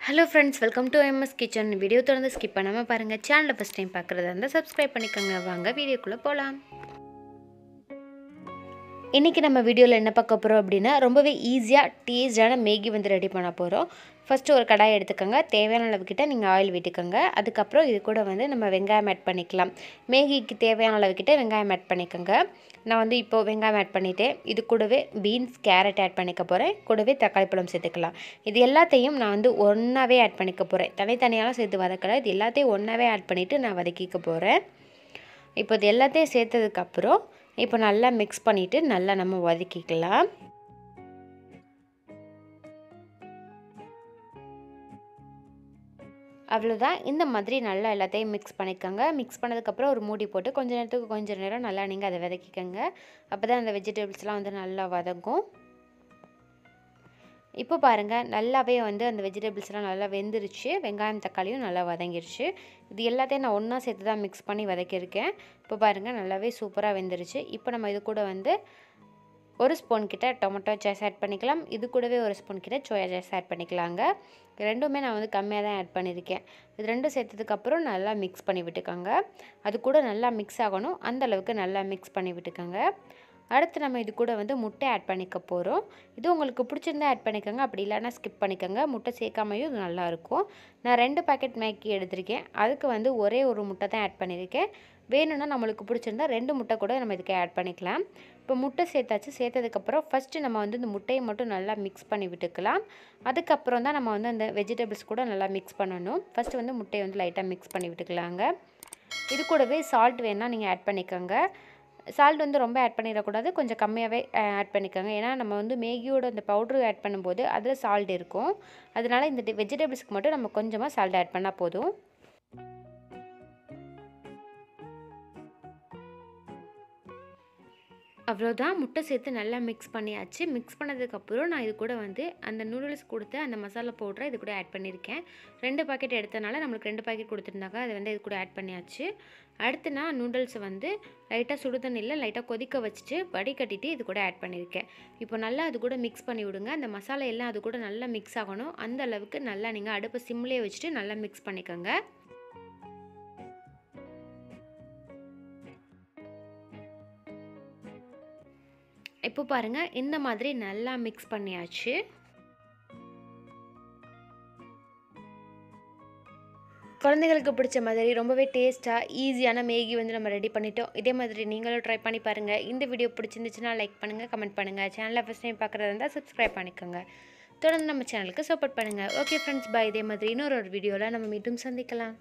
Hello friends, welcome to MS Kitchen. Video தொடர்ந்து skip பண்ணாம பாருங்க. சேனலை ஃபர்ஸ்ட் டைம் பார்க்கறதா இருந்தா Subscribe பண்ணிக்கங்க. வாங்க வீடியோக்குள்ள போலாம். இன்னைக்கு நம்ம வீடியோல என்ன பார்க்க போறோம் அப்படினா ரொம்பவே ஈஸியா டேஸ்டான மேகி வந்து ரெடி பண்ண போறோம். ஃபர்ஸ்ட் ஒரு கடாய் எடுத்துக்கங்க. தேவையான அளவு கிட்ட நீங்க ஆயில் விட்டுக்கங்க. அதுக்கு அப்புறம் இது கூட வந்து நம்ம வெங்காயம் ஆட் பண்ணிக்கலாம். மேகிக்கு தேவையான அளவு கிட்ட வெங்காயம் ஆட் பண்ணிக்கங்க. நான் வந்து இப்போ வெங்காயம் ஆட் பண்ணிட்டேன். இது கூடவே பீன்ஸ், கேரட் ஆட் பண்ணிக்க போறேன். கூடவே தக்காளி பழம் சேர்த்துக்கலாம். இது எல்லாத்தையும் நான் வந்து ஒண்ணாவே ஆட் பண்ணிக்க போறேன். தனித்தனியாலாம் சேர்த்து வதக்கல. இது எல்லாத்தையும் ஒண்ணாவே ஆட் பண்ணிட்டு நான் வதக்கிக்க போறேன். இப்போ இது எல்லாத்தையும் சேர்த்ததுக்கு அப்புறம் இப்போ நல்லா mix பண்ணிட்டு நல்லா நம்ம வதக்கிக்கலாம். அவ்வளவுதான். இந்த மாதிரி நல்லா எல்லாத்தையும் mix பண்ணிக்கங்க. mix பண்ணதுக்கு அப்புறம் ஒரு மூடி போட்டு கொஞ்ச நேரம் நல்லா நீங்க அதை வதக்கிக்கங்க. அப்பதான் அந்த வெஜிடபிள்ஸ்லாம் வந்து நல்லா வதங்கும். இப்போ பாருங்க நல்லாவே வந்து அந்த வெஜிடபிள்ஸ்லாம் நல்லா வெந்திருச்சு. வெங்காயம் தக்காளியும் நல்லா வதங்கிருச்சு. இது எல்லாத்தையும் நான் ஒண்ணா சேர்த்து தான் mix பண்ணி வதக்கியிருக்கேன். இப்போ பாருங்க நல்லாவே சூப்பரா வெந்திருச்சு. இப்போ நம்ம இது கூட வந்து 1 ஸ்பூன் கிட்ட டொமேட்டோ சாஸ் ஆட் பண்ணிக்கலாம். இது கூடவே 1 ஸ்பூன் கிட்ட சோயா சாஸ் ஆட் பண்ணிக்கலாங்க. ரெண்டுமே நான் வந்து கம்மியா தான் ஆட் பண்ணியிருக்கேன். இது ரெண்டும் சேர்த்ததுக்கு அப்புறம் நல்லா mix பண்ணி விட்டுக்கங்க. அது கூட நல்லா mix ஆகணும். அந்த அளவுக்கு நல்லா mix பண்ணி விட்டுக்கங்க. அடுத்து நம்ம இது கூட வந்து முட்டை ஆட் பண்ணிக்க போறோம். இது உங்களுக்கு பிடிச்சிருந்தா ஆட் பண்ணிக்கங்க. அப்படி இல்லனா ஸ்கிப் பண்ணிக்கங்க. முட்டை சேர்க்காமயும் இது நல்லா இருக்கும். நான் 2 பாக்கெட் மேகி எடுத்துர்க்கேன். அதுக்கு வந்து ஒரே ஒரு முட்டை தான் ஆட் பண்ணியிருக்கேன். வேணும்னா நமக்கு பிடிச்சிருந்தா 2 முட்டை கூட நம்ம இதுக்கு ஆட் பண்ணிக்கலாம். இப்போ முட்டை சேர்த்தாச்சு. சேர்த்ததுக்கு அப்புறம் ஃபர்ஸ்ட் நம்ம வந்து இந்த முட்டையை மட்டும் நல்லா mix பண்ணி விட்டுக்கலாம். அதுக்கு அப்புறம் தான் நம்ம வந்து அந்த வெஜிடபிள்ஸ் கூட நல்லா mix பண்ணனும். ஃபர்ஸ்ட் வந்து முட்டையை வந்து லைட்டா mix பண்ணி விட்டுக்கலாங்க. இது கூடவே salt வேணா நீங்க ஆட் பண்ணிக்கங்க. salt வந்து ரொம்ப ஆட் பண்ணிர கூடாது. கொஞ்சம் கம்மியாவே ஆட் பண்ணிக்கங்க. ஏனா நம்ம வந்து மேகியோட அந்த பவுடர் ஆட் பண்ணும்போது அதுல salt இருக்கும். அதனால இந்த வெஜிடபிள்ஸ்க்கு மட்டும் நம்ம கொஞ்சமா salt ஆட் பண்ணா போதும். அவ்வளவுதான். முட்டை சேர்த்து நல்லா mix பண்ணியாச்சு. mix பண்ணதுக்கு அப்புறம் நான் இது கூட வந்து அந்த நூடுல்ஸ் கொடுத்த அந்த மசாலா பவுடரை இது கூட ஆட் பண்ணியிருக்கேன். 2 பாக்கெட் எடுத்தனால நமக்கு 2 பாக்கெட் கொடுத்திருந்தாங்க. அதை வந்து இது கூட ஆட் பண்ணியாச்சு. அடுத்து நான் நூடுல்ஸ் வந்து லைட்டா சுடு தண்ணில லைட்டா கொதிக்க வச்சிட்டு வடிகட்டிட்டு இது கூட ஆட் பண்ணியிருக்கேன். இப்போ நல்லா அது கூட mix பண்ணி விடுங்க. அந்த மசாலா எல்லாம் அது கூட நல்லா mix ஆகணும். அந்த அளவுக்கு நல்லா நீங்க அடுப்பை சிம்லயே வச்சிட்டு நல்லா mix பண்ணிக்கங்க. இப்போ பாருங்க இந்த மாதிரி நல்லா mix பண்ணியாச்சு. குழந்தைகளுக்கு பிடிச்ச மாதிரி ரொம்பவே டேஸ்டா ஈஸியான மேகி வந்து நம்ம ரெடி பண்ணிட்டோம். இதே மாதிரி நீங்களும் ட்ரை பண்ணி பாருங்க. இந்த வீடியோ பிடிச்சிருந்துச்சுனா லைக் பண்ணுங்க, கமெண்ட் பண்ணுங்க. சேனலை ஃபர்ஸ்ட் டைம் பார்க்கறதா இருந்தா Subscribe பண்ணிக்கங்க. தொடர்ந்து நம்ம சேனலுக்கு சப்போர்ட் பண்ணுங்க. Okay friends, bye. இதே மாதிரி இன்னொரு வீடியோல நம்ம மீண்டும் சந்திக்கலாம்.